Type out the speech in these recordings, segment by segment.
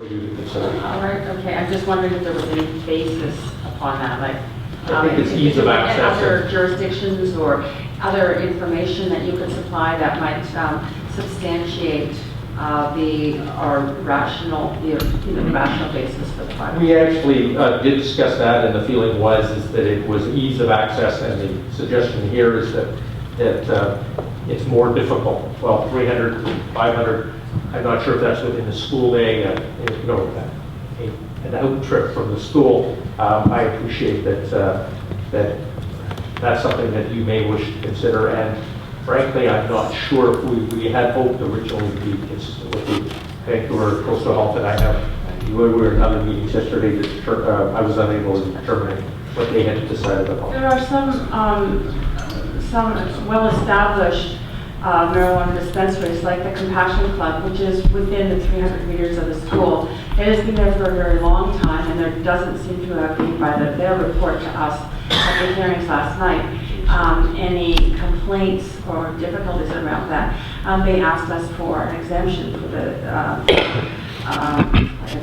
for you to consider. All right, okay, I'm just wondering if there was any basis upon that, like. I think it's ease of access. Other jurisdictions or other information that you could supply that might substantiate our rational, rational basis for the project. We actually did discuss that, and the feeling is that it was ease of access, and the suggestion here is that it's more difficult. Well, 300 to 500, I'm not sure if that's within the school day, an out trip from the school. I appreciate that that's something that you may wish to consider, and frankly, I'm not sure if we had hoped originally to be consistent with the Vancouver Coastal Health, and we were in other meetings yesterday, I was unable to determine what they had decided upon. There are some well-established marijuana dispensaries like the Compassion Club, which is within the 300 meters of the school. It has been there for a very long time, and there doesn't seem to have been, by their report to us at the hearings last night, any complaints or difficulties around that. They asked us for an exemption for like a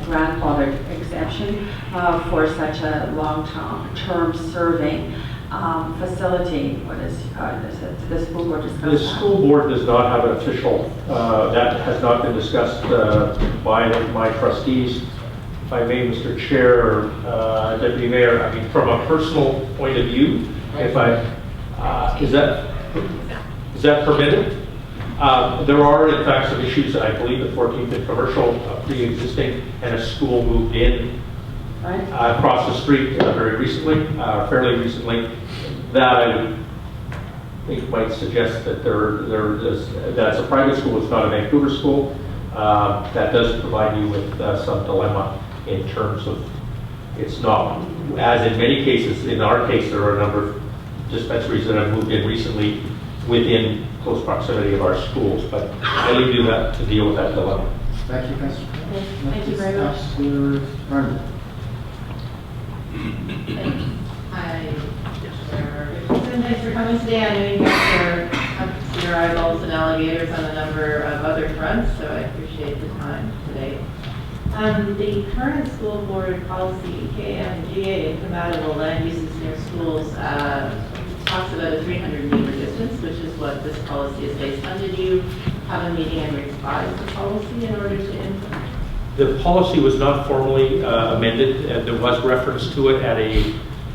grandfathered exemption for such a long-term serving facility. What is the school board discussed? The school board does not have an official, that has not been discussed by my trustees. If I may, Mr. Chair, Deputy Mayor, I mean, from a personal point of view, if is that permitted? There are, in fact, some issues, I believe, at 14th and Commercial, pre-existing, and a school moved in across the street very recently, fairly recently, that I would think might suggest that that's a private school, it's not a Vancouver school. That does provide you with some dilemma in terms of, it's not, as in many cases, in our case, there are a number of dispensaries that have moved in recently within close proximity of our schools, but I leave you that to deal with that dilemma. Thank you, Councillor. Thank you very much. Councillor Rundle. Hi, thanks for coming today. I know you guys are up to your eyeballs and alligators on a number of other fronts, so I appreciate the time today. The current school board policy, KMGA, incompatible land uses near schools, talks about a 300-meter distance, which is what this policy is based on. Did you have a meeting and revise the policy in order to implement? The policy was not formally amended, and there was reference to it at I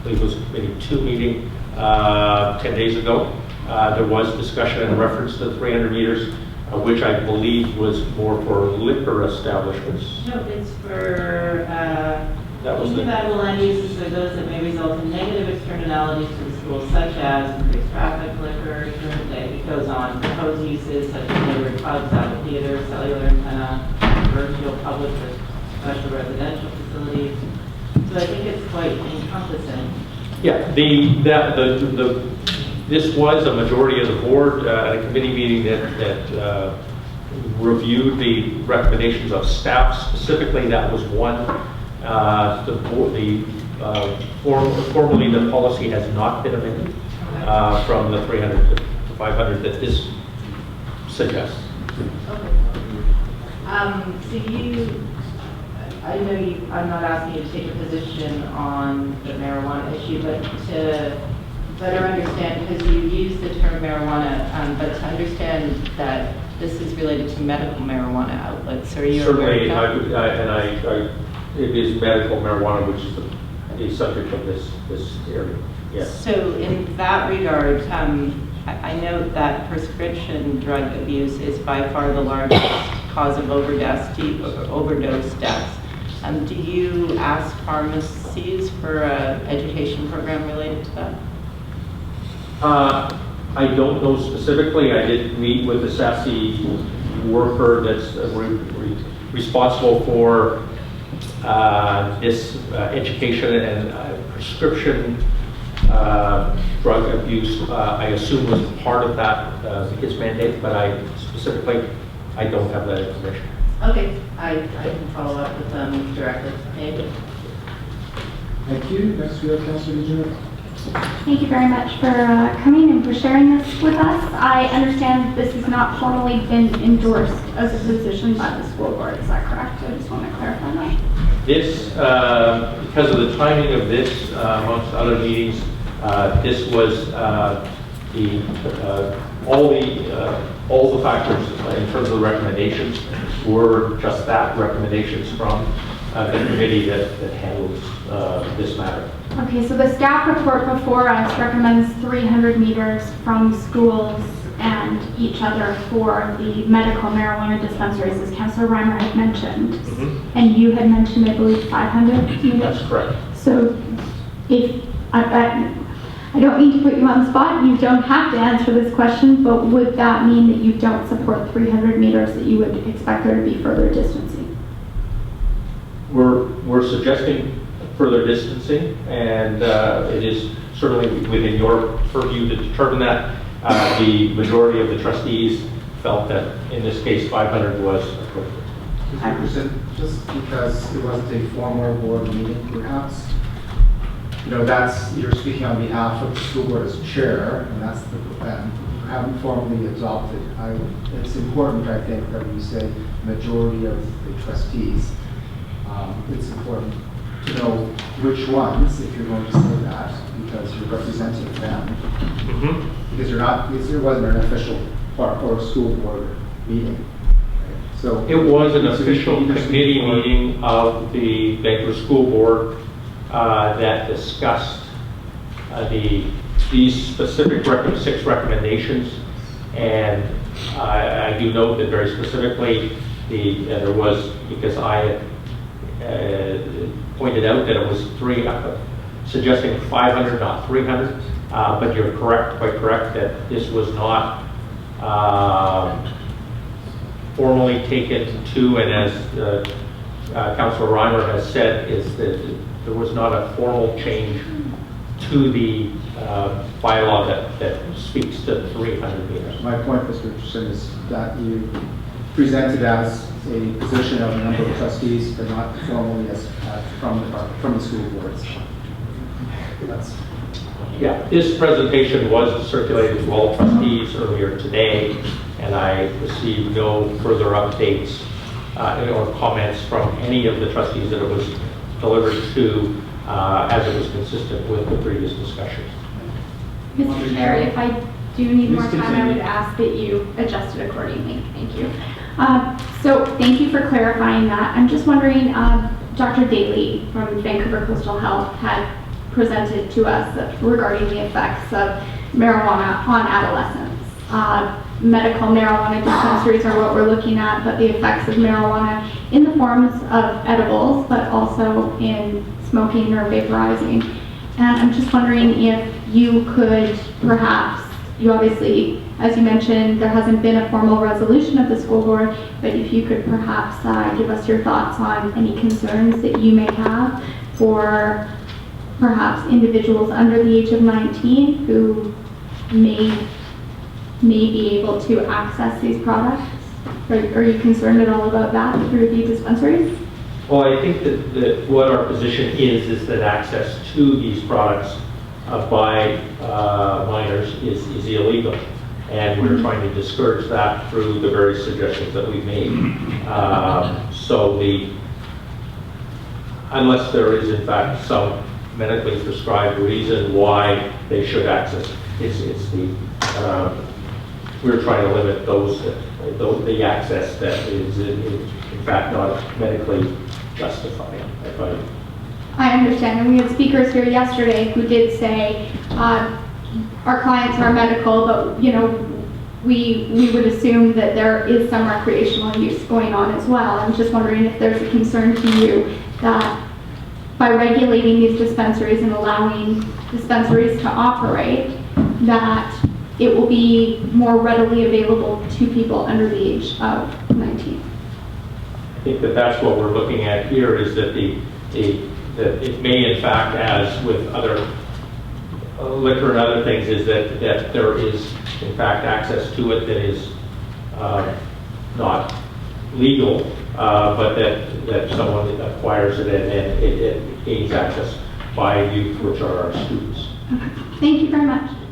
believe it was maybe 2 meeting 10 days ago. There was discussion and reference to 300 meters, which I believe was more for liquor establishments. No, it's for That was incompatible land uses are those that may result in negative externalities to the school, such as increased traffic, liquor, it goes on. Proposed uses such as neighborhood clubs, amphitheater, cellular antenna, commercial, public, or special residential facilities. So I think it's quite encompassing. Yeah, this was a majority of the board at a committee meeting that reviewed the recommendations of staff. Specifically, that was one. Formally, the policy has not been amended from the 300 to 500 that this suggests. Okay. I know I'm not asking you to take a position on the marijuana issue, but to better understand, because you use the term marijuana, but to understand that this is related to medical marijuana outlets. Are you Certainly, aware of that? it is medical marijuana, which is the subject of this area. Yes. So in that regard, I note that prescription drug abuse is by far the largest cause of overdose deaths. Do you ask pharmacies for an education program related to that? I don't know specifically. I did meet with the SASE worker that's responsible for this education and prescription drug abuse. I assume was part of that, his mandate, but I don't have that information. Okay, I can follow up with them directly. Thank you. Thank you. Next, we have Councillor Lejeune. Thank you very much for coming and for sharing this with us. I understand this has not formally been endorsed as a position by the school board. Is that correct? I just want to clarify that. This, because of the timing of this, amongst other meetings, this was all the factors in terms of the recommendations were just that, recommendations from the committee that handles this matter. Okay, so the staff report before us recommends 300 meters from schools and each other for the medical marijuana dispensaries, as Councillor Reimer had mentioned. And you had mentioned, I believe, 500 meters? That's correct. So if, I don't mean to put you on the spot, you don't have to answer this question, but would that mean that you don't support 300 meters, that you would expect there to be further distancing? We're suggesting further distancing, and it is certainly within your purview to determine that. The majority of the trustees felt that in this case 500 was appropriate. Just because it wasn't a formal board meeting, perhaps, you know, you're speaking on behalf of the school board as chair, and that's the plan. You haven't formally adopted. It's important, I think, that we say majority of the trustees. It's important to know which ones, if you're going to say that, because you're representing them. Because it wasn't an official part or a school board meeting. Right? So it was an official committee meeting of the Vancouver School Board that discussed these specific 6 recommendations, and I do note that very specifically there was, because I had pointed out that it was suggesting 500, not 300, but you're correct, quite correct, that this was not formally taken to, and as Councillor Reimer has said, is that there was not a formal change to the bylaw that speaks to 300 meters. my point, Mr. Richardson, is that you presented as a position of a number of trustees, but not formally as from the school boards. Yeah, this presentation was circulated to all trustees earlier today, and I received no further updates or comments from any of the trustees that it was delivered to, as it was consistent with the previous discussions. Mr. Chair, if I do need more time, I would ask that you adjust it accordingly. Thank you. So thank you for clarifying that. I'm just wondering, Dr. Daly from Vancouver Coastal Health had presented to us regarding the effects of marijuana on adolescents. Medical marijuana dispensaries are what we're looking at, but the effects of marijuana in the forms of edibles, but also in smoking or vaporizing. And I'm just wondering if you could perhaps, you obviously, as you mentioned, there hasn't been a formal resolution of the school board, but if you could perhaps give us your thoughts on any concerns that you may have for perhaps individuals under the age of 19 who may be able to access these products. Are you concerned at all about that through the dispensaries? Well, I think that what our position is that access to these products by minors is illegal. And we're trying to discourage that through the various suggestions that we've made. Unless there is in fact some medically prescribed reason why they should access, we're trying to limit the access that is in fact not medically justified. I understand, and we had speakers here yesterday who did say our clients are medical, but you know, we would assume that there is some recreational use going on as well. I'm just wondering if there's a concern to you that by regulating these dispensaries and allowing dispensaries to operate, that it will be more readily available to people under the age of 19. I think that that's what we're looking at here, is that that it may in fact, as with other liquor and other things, is that there is in fact access to it that is not legal, but that someone acquires it and it gains access by youth, which are our students. Okay. Thank you very much.